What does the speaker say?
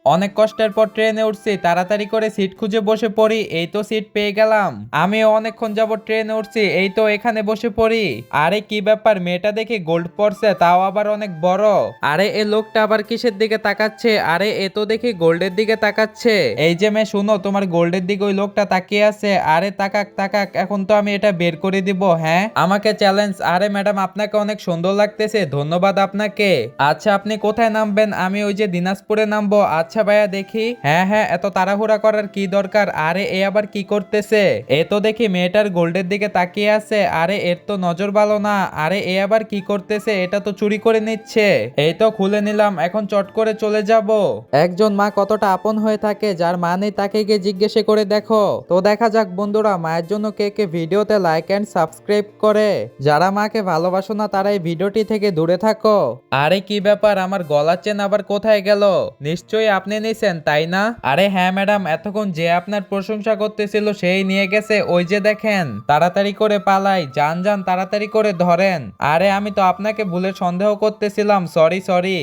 অনেক কষ্টের পর ট্রেনে উঠছি, তাড়াতাড়ি করে সিট খুঁজে বসে পড়ি। এই তো সিট পেয়ে গেলাম। আমিও অনেকক্ষণ যাবত ট্রেনে উঠছি, এই তো এখানে বসে পড়ি। আরে কি ব্যাপার, মেয়েটা দেখি গোল্ড পরছে, তাও আবার অনেক বড়। আরে এ লোকটা আবার কিসের দিকে তাকাচ্ছে? আরে এ তো দেখি গোল্ডের দিকে তাকাচ্ছে। এই যে মেয়ে শুনো, তোমার গোল্ডের দিকে ওই লোকটা তাকিয়ে আছে। আরে তাকাক তাকাক, এখন তো আমি এটা বের করে দিব। হ্যাঁ, আমাকে চ্যালেঞ্জ। আরে ম্যাডাম, আপনাকে অনেক সুন্দর লাগতেছে, ধন্যবাদ আপনাকে। আচ্ছা আপনি কোথায় নামবেন? আমি ওই যে দিনাজপুরে নামবো। আচ্ছা ভাইয়া দেখি। হ্যাঁ হ্যাঁ, এত তাড়াহুড়া করার কি দরকার? আরে এ আবার কি করতেছে? এ তো দেখি মেয়েটার গোল্ডের দিকে তাকিয়ে আছে। আরে এর তো নজর ভালো না। আরে এ আবার কি করতেছে? এটা তো চুরি করে নিচ্ছে। এই তো খুলে নিলাম, এখন চট করে চলে যাব। একজন মা কতটা আপন হয়ে থাকে, যার মা নেই তাকে গিয়ে জিজ্ঞেসে করে দেখো। তো দেখা যাক বন্ধুরা, মায়ের জন্য কে কে ভিডিওতে লাইক এন্ড সাবস্ক্রাইব করে। যারা মাকে ভালোবাসো না তারা এই ভিডিওটি থেকে দূরে থাকো। আরে কি ব্যাপার, আমার গলার চেন আবার কোথায় গেল? নিশ্চয়ই আপনি নিছেন তাই না? আরে হ্যাঁ ম্যাডাম, এতক্ষণ যে আপনার প্রশংসা করতেছিল সেই নিয়ে গেছে, ওই যে দেখেন। তাড়াতাড়ি করে পালাই, যান যান তাড়াতাড়ি করে ধরেন। আরে আমি তো আপনাকে ভুলে সন্দেহ করতেছিলাম, সরি সরি।